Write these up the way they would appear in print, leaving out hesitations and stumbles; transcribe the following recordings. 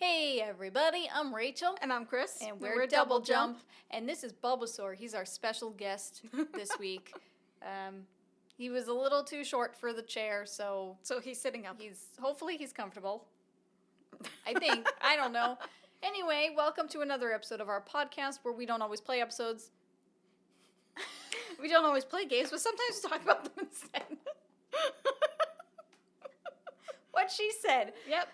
Hey everybody, I'm Rachel. And I'm Kris. And we're Double Jump. And this is Bulbasaur. He's our special guest this week. He was a little too short for the chair, so he's sitting up. Hopefully he's comfortable. I think. I don't know. Anyway, welcome to another episode of our podcast where we don't always play episodes. We don't always play games, but sometimes we talk about them instead. What she said. Yep.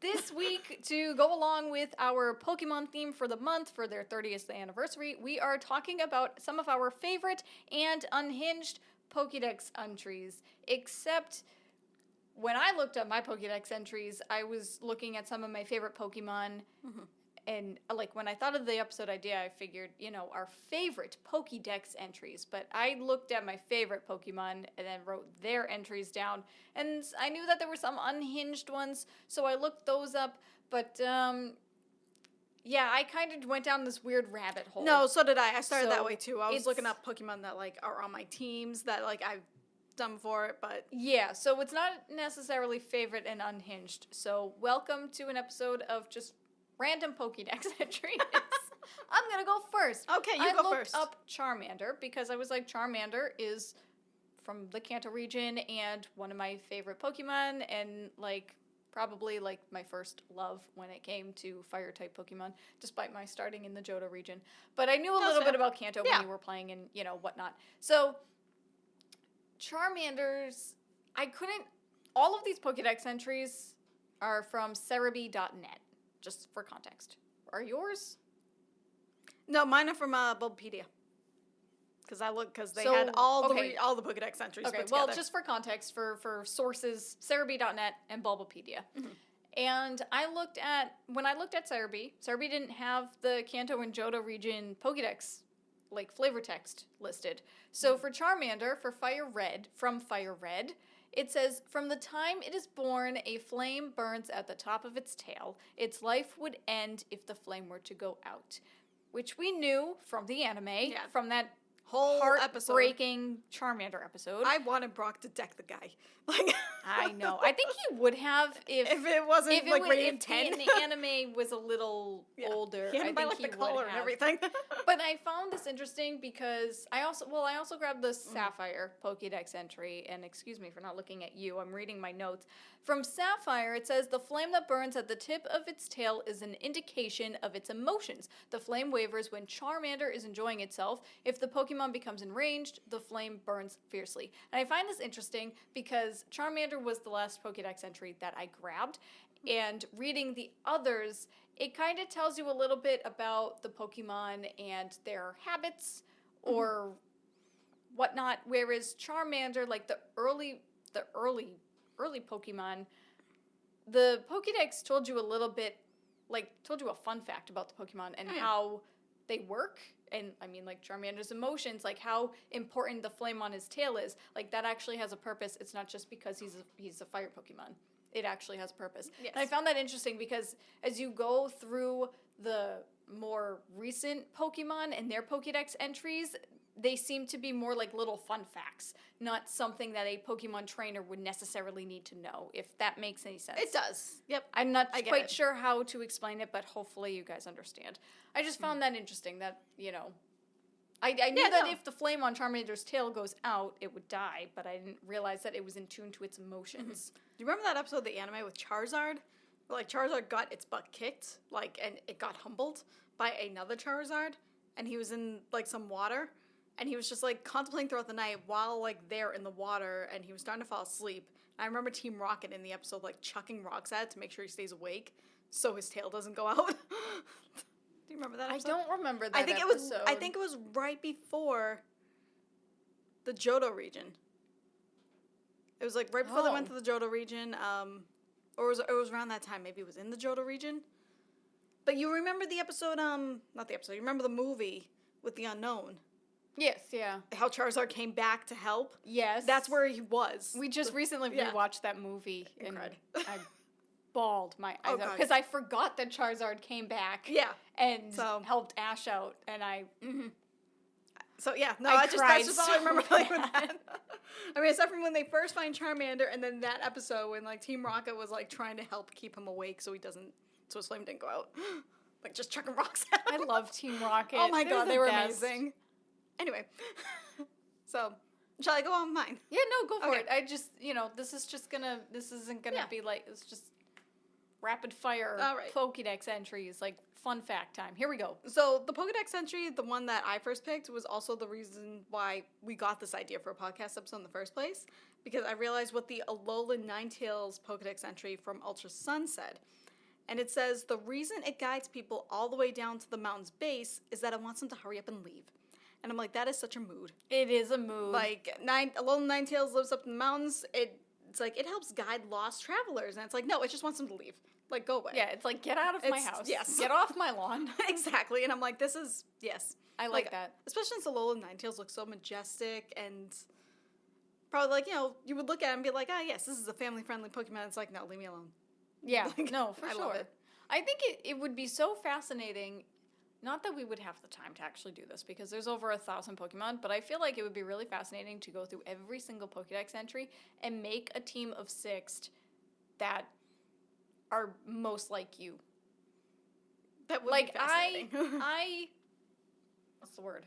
This week, to go along with our Pokemon theme for the month for their 30th anniversary, we are talking about some of our favorite and unhinged Pokédex entries. Except when I looked up my Pokédex entries, I was looking at some of my favorite Pokemon. Mm-hmm. And, like, when I thought of the episode idea, I figured, our favorite Pokédex entries. But I looked at my favorite Pokemon and then wrote their entries down. And I knew that there were some unhinged ones, so I looked those up. But, yeah, I kind of went down this weird rabbit hole. No, so did I. I started that way, too. I was looking up Pokemon that, are on my teams that, I've done for it, but... Yeah, so it's not necessarily favorite and unhinged. So welcome to an episode of just... random Pokédex entries. I'm gonna go first. Okay, you go first. I looked up Charmander because I was like, Charmander is from the Kanto region and one of my favorite Pokemon and probably my first love when it came to fire-type Pokemon, despite my starting in the Johto region. But I knew a little bit about Kanto when you were playing and, whatnot. So, Charmanders, all of these Pokédex entries are from Cerebi.net. Just for context. Are yours? No, mine are from Bulbapedia. Because they had all the Pokédex entries put together. Well, just for context, for sources, Cerebi.net and Bulbapedia. Mm-hmm. And when I looked at Cerebi didn't have the Kanto and Johto region Pokédex, flavor text listed. So for Charmander, from Fire Red, it says, from the time it is born, a flame burns at the top of its tail. Its life would end if the flame were to go out. Which we knew from the anime, from that whole heartbreaking Charmander episode. I wanted Brock to deck the guy. I know. I think he would have if it wasn't rated 10. If the anime was a little older. He had the color and everything. But I found this interesting because I also grabbed the Sapphire Pokédex entry, and excuse me for not looking at you. I'm reading my notes. From Sapphire, it says, the flame that burns at the tip of its tail is an indication of its emotions. The flame wavers when Charmander is enjoying itself. If the Pokemon becomes enraged, the flame burns fiercely. And I find this interesting because Charmander was the last Pokédex entry that I grabbed. And reading the others, it kind of tells you a little bit about the Pokemon and their habits or whatnot. Whereas Charmander, the early Pokemon, the Pokédex told you a little bit, told you a fun fact about the Pokemon and how they work. And, Charmander's emotions, how important the flame on his tail is. That actually has a purpose. It's not just because he's a fire Pokemon. It actually has purpose. Yes. And I found that interesting because as you go through the more recent Pokemon and their Pokédex entries, they seem to be more little fun facts, not something that a Pokemon trainer would necessarily need to know, if that makes any sense. It does. Yep. I'm not quite sure how to explain it, but hopefully you guys understand. I just found that interesting that, I knew that if the flame on Charmander's tail goes out, it would die, but I didn't realize that it was in tune to its emotions. Mm-hmm. Do you remember that episode of the anime with Charizard? Where, Charizard got its butt kicked, and it got humbled by another Charizard, and he was in, some water, and he was just, contemplating throughout the night while, there in the water, and he was starting to fall asleep. And I remember Team Rocket in the episode, chucking rocks at it to make sure he stays awake so his tail doesn't go out. Do you remember that episode? I don't remember that episode. I think it was right before the Johto region. It was, right before they went to the Johto region, or it was around that time. Maybe it was in the Johto region. But you remember the episode, not the episode, you remember the movie with the Unknown? Yes, yeah. How Charizard came back to help? Yes. That's where he was. We just recently rewatched that movie. And I bawled my eyes out because I forgot that Charizard came back. Yeah. And helped Ash out, and So yeah, no, I that's cried just all I so remember playing with bad. that. I mean, except from when they first find Charmander, and then that episode when like Team Rocket was like trying to help keep him awake so his flame didn't go out, like just chucking rocks at I him. love Team Rocket. Oh my They're god, the they were best. amazing. Anyway, so shall I go on mine? Yeah, no, go for Okay. it. I just, this isn't gonna Yeah. be like, it's just rapid fire All right. Pokédex entries, like fun fact time. Here we go. So the Pokédex entry, the one that I first picked, was also the reason why we got this idea for a podcast episode in the first place, because I realized what the Alolan Ninetales Pokédex entry from Ultra Sun said. And it says, the reason it guides people all the way down to the mountain's base is that it wants them to hurry up and leave. And I'm like, that is such a mood. It is a mood. Like, Alolan Ninetales lives up in the mountains, it's like, it helps guide lost travelers. And it's like, no, it just wants them to leave. Like, go away. Yeah, it's like, get out of my house. Yes. Get off my lawn. Exactly. And I'm like, this is, yes. I like that. Especially since Alolan Ninetales looks so majestic and probably like, you would look at it and be like, yes, this is a family-friendly Pokemon. It's like, no, leave me alone. Yeah, Like, no, for I sure. love it. I think it would be so fascinating, not that we would have the time to actually do this, because there's over 1,000 Pokemon, but I feel like it would be really fascinating to go through every single Pokédex entry and make a team of 6 that are most like you. That would Like, be fascinating. what's the word?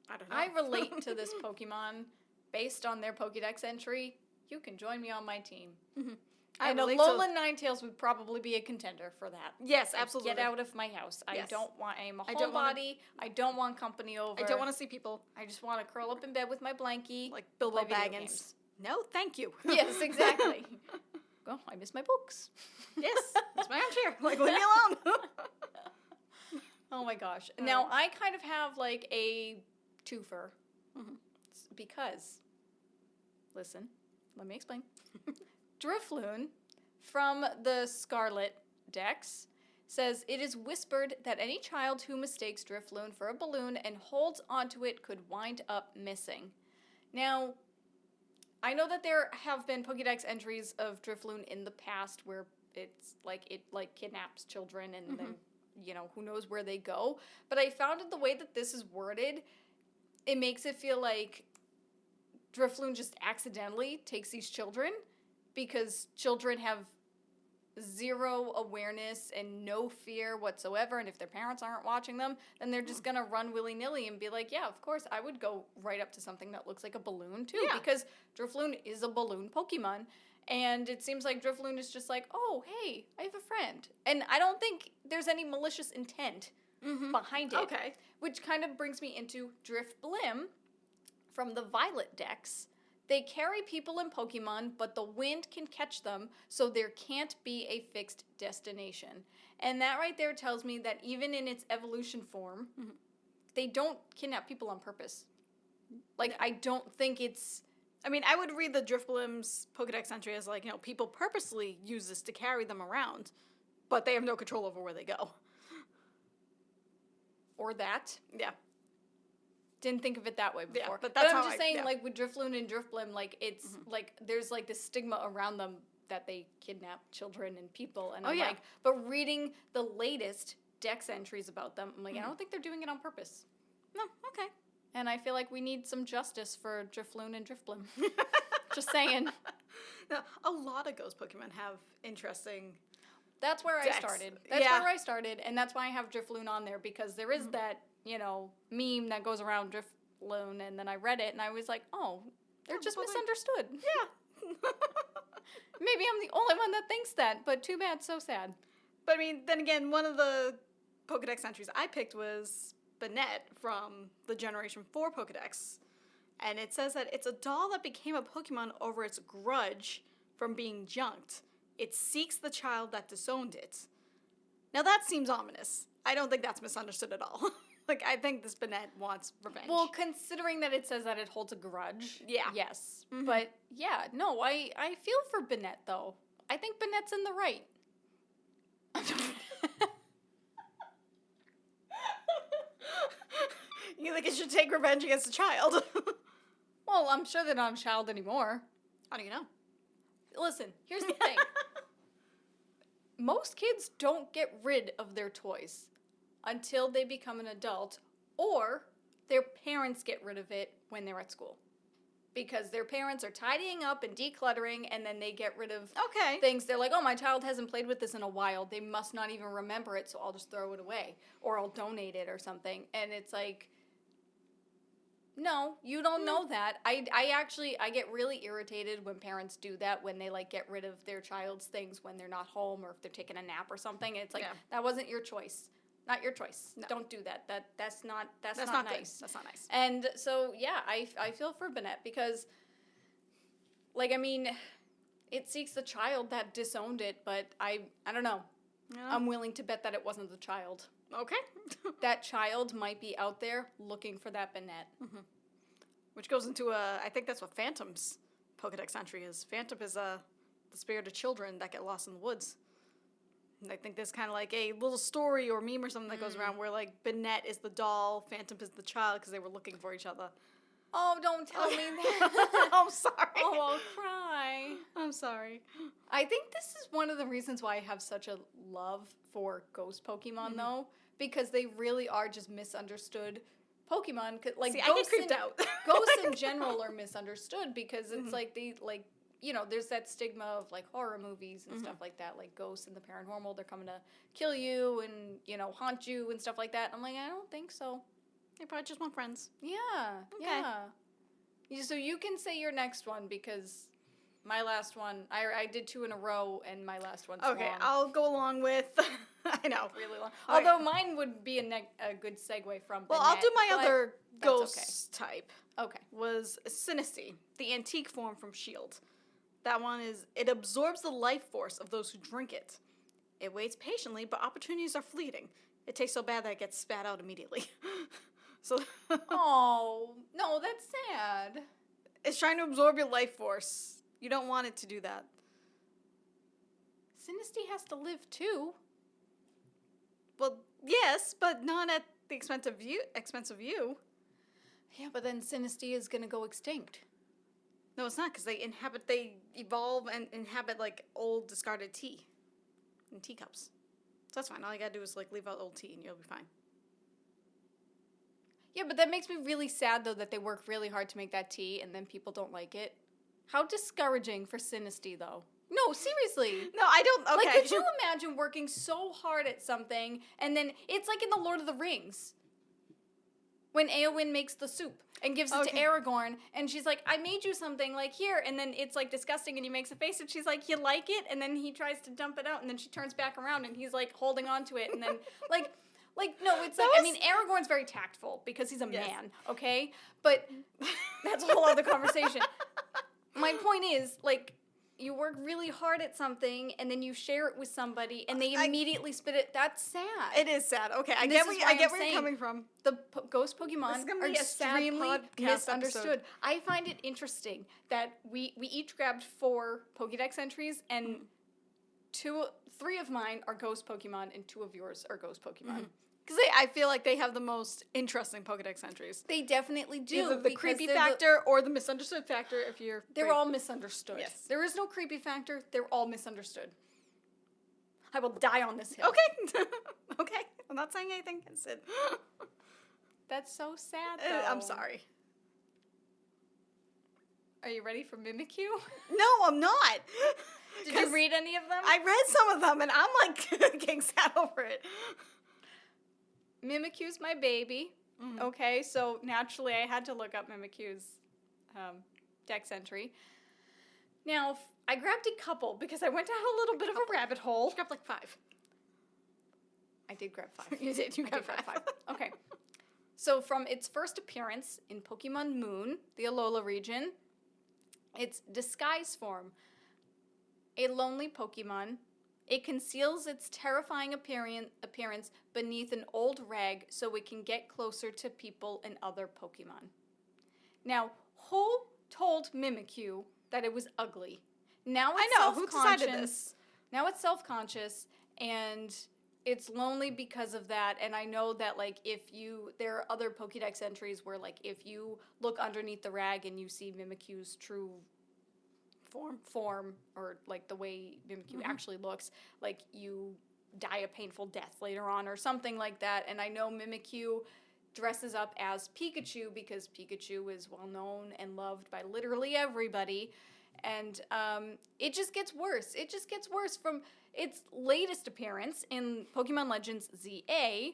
I don't know. I relate to this Pokemon based on their Pokédex entry. You can join me on my team. I And relate to- Alolan Ninetales would probably be a contender for that. Yes, Like, absolutely. Get out of my house. Yes. I'm a I don't wanna- homebody. I don't want company over. I don't want to see people I just want to curl up in bed with my blankie. like Bilbo play video Baggins. games. No, thank you. Yes, exactly. Oh, I miss my books. Yes, it's my armchair. Like, leave me alone. Oh my gosh. All Now, right. I kind of have like a twofer. Because, listen, let me explain. Drifloon from the Scarlet Dex says, it is whispered that any child who mistakes Drifloon for a balloon and holds onto it could wind up missing. Now, I know that there have been Pokédex entries of Drifloon in the past where it's like it kidnaps children and then who knows where they go. But I found it the way that this is worded, it makes it feel like Drifloon just accidentally takes these children because children have zero awareness and no fear whatsoever, and if their parents aren't watching them, then they're just gonna run willy-nilly and be like, yeah, of course, I would go right up to something that looks like a balloon too, Yeah. because Drifloon is a balloon Pokemon, and it seems like Drifloon is just like, oh, hey, I have a friend. And I don't think there's any malicious intent behind it. Okay. Which kind of brings me into Drifblim from the Violet Dex. They carry people and Pokemon, but the wind can catch them, so there can't be a fixed destination. And that right there tells me that even in its evolution form, they don't kidnap people on purpose. Like, I don't think it's... I mean, I would read the Drifblim's Pokédex entry as like, people purposely use this to carry them around, but they have no control over where they go. Or that. Yeah. Didn't think of it that way before. Yeah, but that's I'm how just I- saying, yeah. like, with Drifloon and Drifblim, like, it's, like, there's, like, this stigma around them that they kidnap children and people. And I'm yeah. like, but reading the latest Dex entries about them, I'm like, I don't think they're doing it on purpose. No, okay. And I feel like we need some justice for Drifloon and Drifblim. Just saying. Now, a lot of Ghost Pokemon have interesting... That's where Dex. I started. That's Yeah. where I started, and that's why I have Drifloon on there, because there is that, meme that goes around Drifloon, and then I read it, and I was like, oh, they're just well, misunderstood. Yeah. Maybe I'm the only one that thinks that, but too bad, so sad. But I mean, then again, one of the Pokédex entries I picked was Banette from the Generation 4 Pokédex. And it says that it's a doll that became a Pokemon over its grudge from being junked. It seeks the child that disowned it. Now that seems ominous. I don't think that's misunderstood at all. Like, I think this Banette wants revenge. Well, considering that it says that it holds a grudge, Yeah. yes. But, yeah, no, I feel for Banette, though. I think Banette's in the right. You think it should take revenge against a child? Well, I'm sure they're not a child anymore. How do you know? Listen, here's the thing. Most kids don't get rid of their toys until they become an adult, or their parents get rid of it when they're at school. Because their parents are tidying up and decluttering, and then they get rid of things. They're like, oh, my child hasn't played with this in a while. They must not even remember it, so I'll just throw it away. Or I'll donate it or something. And it's like, no, you don't know that. I get really irritated when parents do that, when they, like, get rid of their child's things when they're not home or if they're taking a nap or something. It's like, that wasn't your choice. Not your choice. No. Don't do that. That's not nice. Good. That's not nice. And so, yeah, I feel for Bennett because, like, I mean, it seeks the child that disowned it, but I don't know. Yeah. I'm willing to bet that it wasn't the child. Okay. That child might be out there looking for that Bennett. Mm-hmm. Which goes into I think that's what Phantom's Pokédex entry is. Phantom is the spirit of children that get lost in the woods. And I think there's kind of like a little story or meme or something that goes around where, like, Bennett is the doll, Phantom is the child, because they were looking for each other. Oh, don't tell me that. I'm sorry. Oh, I'll cry. I'm sorry. I think this is one of the reasons why I have such a love for ghost Pokemon, though, because they really are just misunderstood Pokemon. Like, see, I get creeped out. Ghosts in general are misunderstood because it's like they, like, you know, there's that stigma of, like, horror movies and stuff like that, like ghosts and the paranormal, they're coming to kill you and, you know, haunt you and stuff like that. I'm like, I don't think so. They probably just want friends. Yeah, yeah. So you can say your next one because my last one, I did 2 in a row and my last one's okay, long. I'll go along with, I know. Really long. Although mine would be a good segue from well, Bennett, I'll do my other ghost type. Okay. Was Sinistea, the antique form from S.H.I.E.L.D. That one is, it absorbs the life force of those who drink it. It waits patiently, but opportunities are fleeting. It tastes so bad that it gets spat out immediately. So. Oh, no, that's sad. It's trying to absorb your life force. You don't want it to do that. Sinistea has to live too. Well, yes, but not at the expense of you. Yeah, but then Sinistea is gonna go extinct. No, it's not, because they evolve and inhabit, like, old discarded tea in teacups. So that's fine. All you gotta do is, like, leave out old tea and you'll be fine. Yeah, but that makes me really sad, though, that they work really hard to make that tea and then people don't like it. How discouraging for Sinistea, though. No, seriously. No, I don't, okay. Like, could you imagine working so hard at something and then it's like in The Lord of the Rings. When Eowyn makes the soup and gives it to Aragorn, and she's like, I made you something, like, here, and then it's, like, disgusting, and he makes a face, and she's like, you like it? And then he tries to dump it out, and then she turns back around, and he's, like, holding on to it, and then, like, no, it's like, I mean, Aragorn's very tactful, because he's a man, okay? But that's a whole other conversation. My point is, like, you work really hard at something, and then you share it with somebody, and they immediately spit it. That's sad. It is sad. Okay, I get where you're coming from. The ghost Pokemon are extremely misunderstood. Episode. I find it interesting that we each grabbed 4 Pokédex entries, and 3 of mine are ghost Pokemon, and 2 of yours are ghost Pokemon. Because I feel like they have the most interesting Pokédex entries. They definitely do. Either the creepy factor or the misunderstood factor if you're... They're all misunderstood. Yes. There is no creepy factor. They're all misunderstood. I will die on this hill. Okay. Okay. I'm not saying anything against it. That's so sad, though. I'm sorry. Are you ready for Mimikyu? No, I'm not. Did you read any of them? I read some of them, and I'm, like, getting sad over it. Mimikyu's my baby. Okay, so naturally I had to look up Mimikyu's dex entry. Now, I grabbed a couple because I went down a little bit of a rabbit hole. You grabbed like 5. I did grab 5. You did. You grabbed 5. Okay. So from its first appearance in Pokemon Moon, the Alola region, its disguise form, a lonely Pokemon. It conceals its terrifying appearance beneath an old rag so it can get closer to people and other Pokemon. Now, who told Mimikyu that it was ugly? Now it's who decided this? Now it's self-conscious, and it's lonely because of that, and I know that, like, there are other Pokédex entries where, like, if you look underneath the rag and you see Mimikyu's true form, or, like, the way Mimikyu actually looks, like, you die a painful death later on or something like that. And I know Mimikyu dresses up as Pikachu because Pikachu is well known and loved by literally everybody. And it just gets worse. It just gets worse from its latest appearance in Pokemon Legends ZA.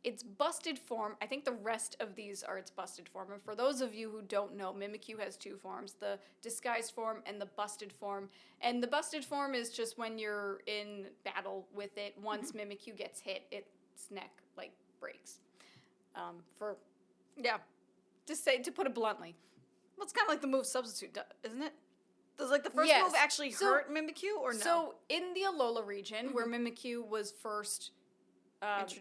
Its busted form, I think the rest of these are its busted form. And for those of you who don't know, Mimikyu has two forms, the disguised form and the busted form. And the busted form is just when you're in battle with it. Once Mimikyu gets hit, its neck, like, breaks. To put it bluntly. Well, it's kind of like the move Substitute, isn't it? Does, like, the first Yes. move actually hurt Mimikyu, or no? So, in the Alola region, where Mimikyu was first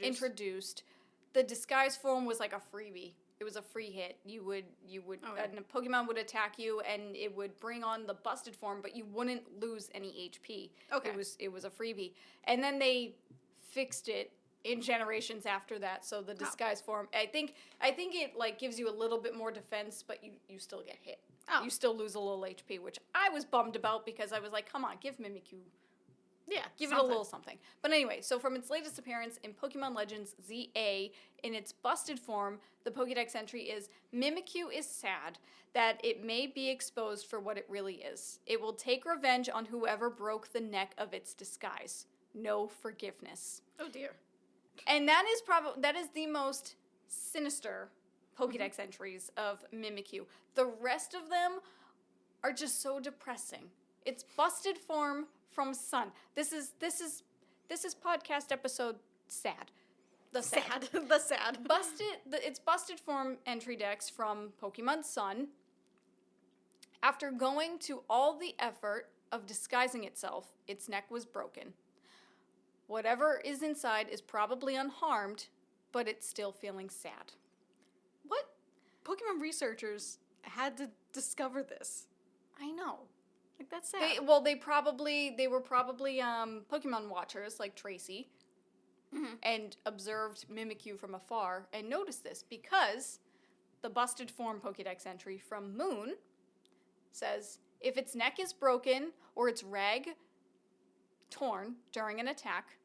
introduced, the disguise form was like a freebie. It was a free hit. You would a Pokemon would attack you, and it would bring on the busted form, but you wouldn't lose any HP. Okay. It was a freebie, and then they fixed it in generations after that. So the disguise form, I think it like gives you a little bit more defense, but you still get hit. Oh. You still lose a little HP, which I was bummed about because I was like, come on, give Mimikyu. Yeah, Give it a little something. But anyway, so from its latest appearance in Pokemon Legends ZA, in its busted form, the Pokédex entry is, Mimikyu is sad that it may be exposed for what it really is. It will take revenge on whoever broke the neck of its disguise. No forgiveness. Oh dear. And that is the most sinister Pokédex entries of Mimikyu. The rest of them are just so depressing. It's busted form from Sun. This is podcast episode sad. The sad. The sad. It's busted form entry dex from Pokemon Sun. After going to all the effort of disguising itself, its neck was broken. Whatever is inside is probably unharmed, but it's still feeling sad. What Pokemon researchers had to discover this? I know. Like, that's sad. They were probably Pokemon watchers like Tracy, and observed Mimikyu from afar and noticed this because the busted form Pokédex entry from Moon says, if its neck is broken or its rag torn during an attack,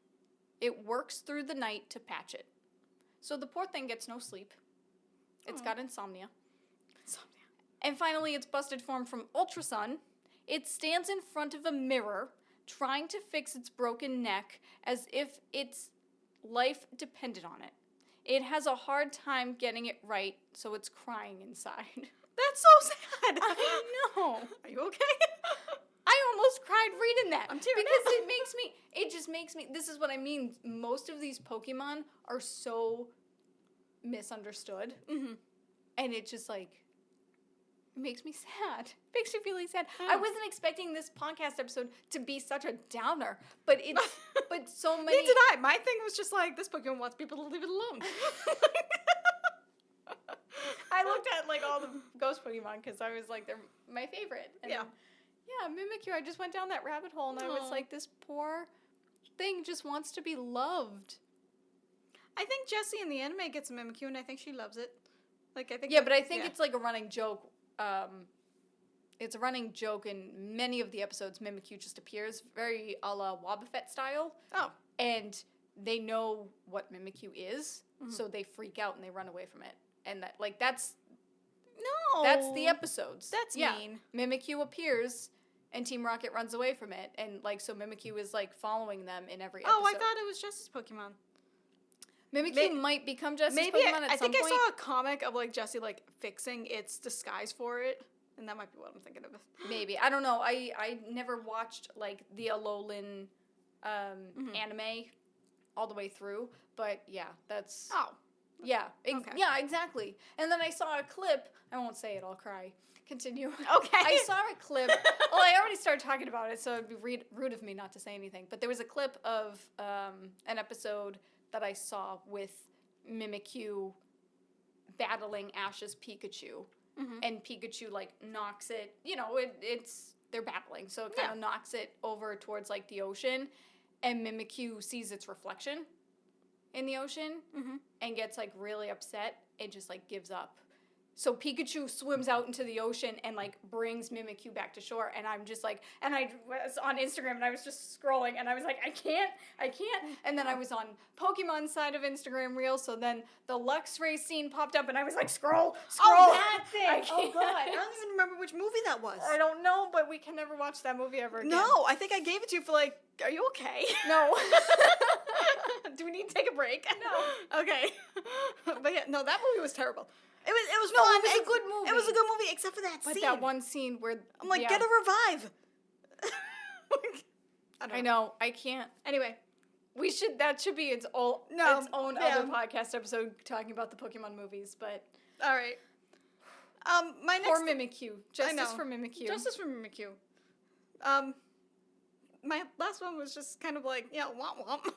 it works through the night to patch it. So the poor thing gets no sleep. It's got insomnia. And finally, its busted form from Ultra Sun. It stands in front of a mirror, trying to fix its broken neck as if its life depended on it. It has a hard time getting it right, so it's crying inside. That's so sad. I know. Are you okay? I almost cried reading that. I'm tearing because up. it just makes me, this is what I mean, most of these Pokemon are so misunderstood. And it just like, it makes me sad. It makes me really sad. I wasn't expecting this podcast episode to be such a downer, but so many. Neither did I. My thing was just like, this Pokemon wants people to leave it alone. I looked at like all the ghost Pokemon because I was like, they're my favorite. And Yeah. Yeah, Mimikyu. I just went down that rabbit hole and I was like, this poor thing just wants to be loved. I think Jessie in the anime gets a Mimikyu, and I think she loves it. Like, I think. Yeah, but I think it's like a running joke. It's a running joke in many of the episodes. Mimikyu just appears very a la Wobbuffet style. Oh. And they know what Mimikyu is, so they freak out and they run away from it. And that's the episodes. That's mean. Mimikyu appears and Team Rocket runs away from it, and like so Mimikyu is like following them in every episode. Oh, I thought it was Jessie's Pokemon. Mimikyu might become Jessie's Pokemon at some point. I think I saw a comic of like Jessie like fixing its disguise for it, and that might be what I'm thinking of. Maybe. I don't know. I never watched like the Alolan anime all the way through, but yeah, that's yeah, yeah, exactly. And then I saw a clip. I won't say it. I'll cry. Continue. Okay. I saw a clip. Well, I already started talking about it, so it'd be rude of me not to say anything. But there was a clip of an episode that I saw with Mimikyu battling Ash's Pikachu, and Pikachu like knocks it. You know, they're battling, so it kind of knocks it over towards like the ocean, and Mimikyu sees its reflection in the ocean and gets like really upset and just like gives up. So Pikachu swims out into the ocean and like brings Mimikyu back to shore, and I'm just like, and I was on Instagram and I was just scrolling and I was like, I can't, and then I was on Pokemon's side of Instagram Reels, so then the Luxray scene popped up and I was like, scroll. Oh, that thing! I Oh, can't. God. I don't even remember which movie that was. I don't know, but we can never watch that movie ever again. No, I think I gave it to you for like, are you okay? No. Do we need to take a break? No. Okay. But yeah, no, that movie was terrible. It was No, fun. it was a good movie. It was a good movie, except for that But scene. that one scene where I'm like, yeah. get a revive. I know. I can't. Anyway. That should be its own Yeah. other podcast episode talking about the Pokemon movies, but All right. My next... Or Mimikyu. Justice know. for Mimikyu. Justice for Mimikyu. My last one was just kind of like, yeah, womp womp.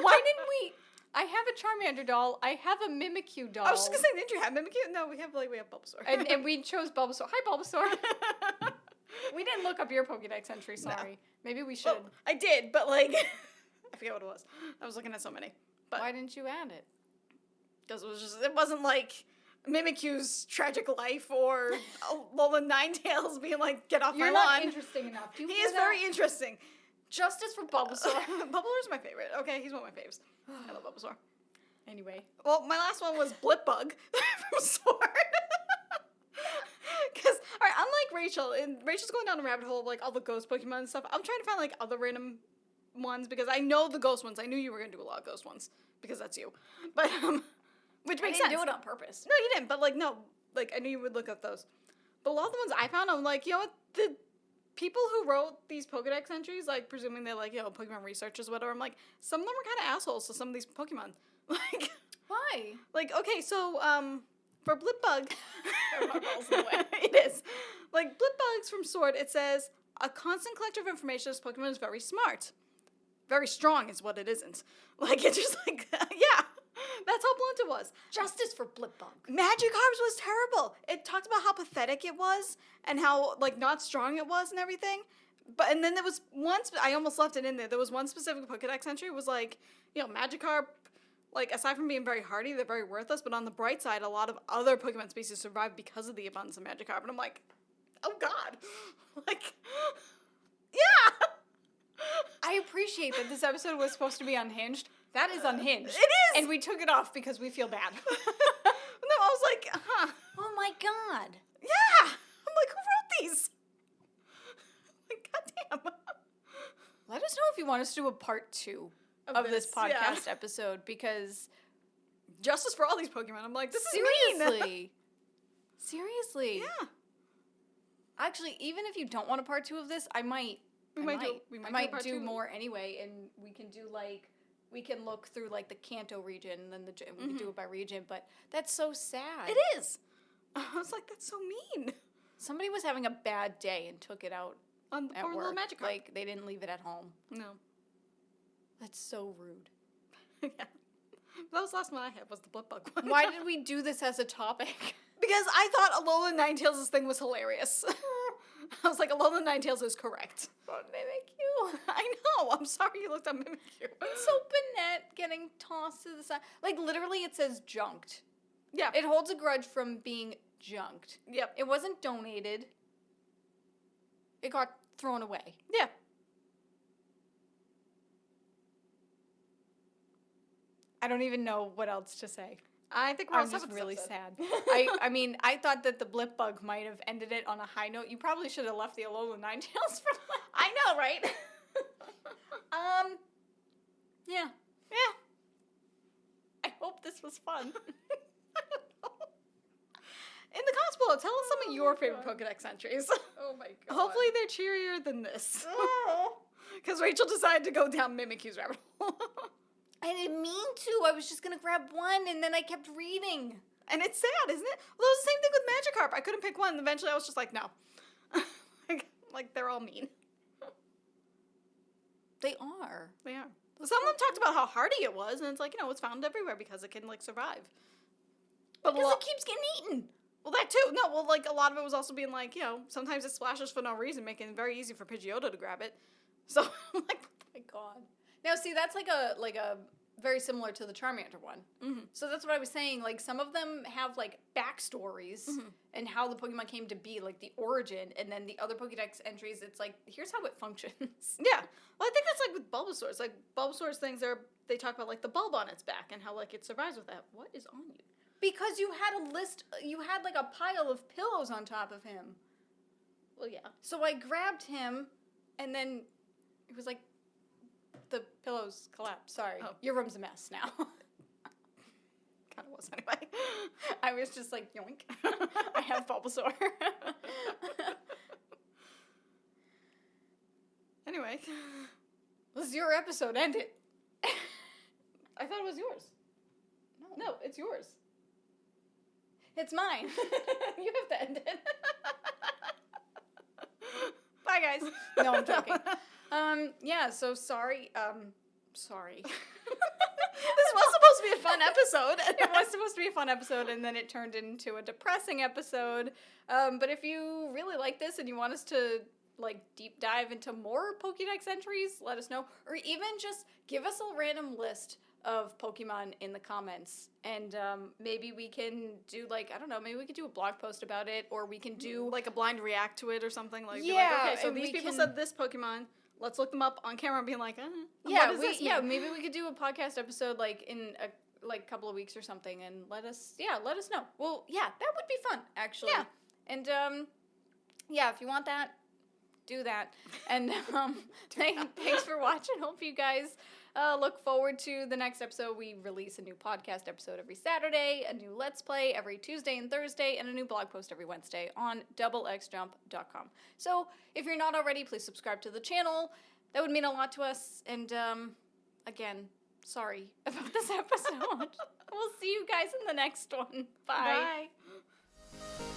Why didn't we... I have a Charmander doll. I have a Mimikyu doll. I was just gonna say, didn't you have Mimikyu? No, we have Bulbasaur. And we chose Bulbasaur. Hi, Bulbasaur. We didn't look up your Pokédex entry, sorry. No. Maybe we should. Well, I did, but like, I forget what it was. I was looking at so many. But why didn't you add it? Because it wasn't like Mimikyu's tragic life or Lola Ninetales being like, get off You're my lawn. not interesting enough. Do you He hear is that? very interesting. Justice for Bulbasaur. Bulbasaur's my favorite. Okay, he's one of my faves. I love Bulbasaur. Anyway. Well, my last one was Blipbug from Sword. Because, alright, unlike Rachel, and Rachel's going down a rabbit hole of like all the ghost Pokemon and stuff, I'm trying to find like other random ones because I know the ghost ones. I knew you were going to do a lot of ghost ones because that's you. But, which makes sense. I didn't do it on purpose. No, you didn't, but like, no, like I knew you would look up those. But a lot of the ones I found, I'm like, you know what, the people who wrote these Pokedex entries, like presuming they're like, you know, Pokemon researchers or whatever, I'm like, some of them are kind of assholes to some of these Pokemon. Like, why? Like, okay, so, for Blipbug, it is. Like, Blipbug's from Sword, it says, a constant collector of information, this Pokemon is very smart. Very strong is what it isn't. Like, it's just like, yeah, that's how blunt it was. Justice for Blipbug. Magikarp's was terrible. It talked about how pathetic it was and how, like, not strong it was and everything. And then there was one, I almost left it in there. There was one specific Pokedex entry. It was like, you know, Magikarp, like, aside from being very hardy, they're very worthless. But on the bright side, a lot of other Pokemon species survive because of the abundance of Magikarp. And I'm like, oh, God. Like, yeah. I appreciate that this episode was supposed to be unhinged. That is unhinged. It is. And we took it off because we feel bad. No, I was like, Oh, my God. Yeah. I'm like, who wrote these? Like, goddamn. Let us know if you want us to do a part 2 of this podcast episode, because justice for all these Pokemon. I'm like, this is mean. Seriously. Yeah. Actually, even if you don't want a part 2 of this, I might do more anyway, and we can do like, we can look through like the Kanto region, and then we can do it by region. But that's so sad. It is. I was like, that's so mean. Somebody was having a bad day and took it out On at poor work. little Magikarp. Like, they didn't leave it at home. No. That's so rude. Yeah. That was the last one I had, was the Blipbug one. Why did we do this as a topic? Because I thought Alola Ninetales' thing was hilarious. I was like, Alola Ninetales is correct. About Mimikyu. I know. I'm sorry you looked up Mimikyu. It's so Banette getting tossed to the side. Like, literally, it says junked. Yeah. It holds a grudge from being junked. Yep. It wasn't donated. It got thrown away. Yeah. I don't even know what else to say. I think we're I'm just really sad. I mean, I thought that the Blipbug might have ended it on a high note. You probably should have left the Alola Ninetales for last. I know, right? Yeah. Yeah. I hope this was fun. In the comments below, tell us some of your favorite God. Pokedex entries. Oh my God. Hopefully they're cheerier than this. Oh. Because Rachel decided to go down Mimikyu's rabbit hole. I didn't mean to. I was just going to grab one, and then I kept reading. And it's sad, isn't it? Well, it was the same thing with Magikarp. I couldn't pick one. Eventually, I was just like, no. like, they're all mean. They are. They are. Some of them talked about how hardy it was, and it's like, you know, it's found everywhere because it can, like, survive. But Because it keeps getting eaten. Well, that too. No, well, like, a lot of it was also being like, you know, sometimes it splashes for no reason, making it very easy for Pidgeotto to grab it. So, I'm like, Oh my God. Now, see, that's like a very similar to the Charmander one. Mm-hmm. So that's what I was saying. Like, some of them have, like, backstories and how the Pokemon came to be, like, the origin. And then the other Pokédex entries, it's like, here's how it functions. Yeah. Well, I think that's like with Bulbasaur's. Like, Bulbasaur's things they talk about, like, the bulb on its back and how, like, it survives with that. What is on you? Because you had, like, a pile of pillows on top of him. Well, yeah. So I grabbed him, and then it was like, the pillows collapsed. Sorry. Oh. Your room's a mess now. Kind of was anyway. I was just like, yoink. I have Bulbasaur. Anyway. This is your episode. End it. I thought it was yours. No, it's yours. It's mine. You have to end it. Bye, guys. No, I'm joking. Yeah, so sorry. Sorry. This was supposed to be a fun episode. It was supposed to be a fun episode, and then it turned into a depressing episode. But if you really like this and you want us to, like, deep dive into more Pokédex entries, let us know. Or even just give us a random list of Pokemon in the comments. And maybe we can do, like, I don't know, maybe we could do a blog post about it, or we can do... like a blind react to it or something. Like, yeah, be like, okay, so and these we people can- said this Pokemon. Let's look them up on camera and be like, yeah, what does this mean? maybe we could do a podcast episode, like, in a couple of weeks or something, and let us know. Well, yeah, that would be fun, actually. Yeah. And, yeah, if you want that, do that. And, thanks for watching. Hope you guys look forward to the next episode. We release a new podcast episode every Saturday, a new Let's Play every Tuesday and Thursday, and a new blog post every Wednesday on doublexjump.com. So, if you're not already, please subscribe to the channel. That would mean a lot to us. And, again, sorry about this episode. We'll see you guys in the next one. Bye. Bye.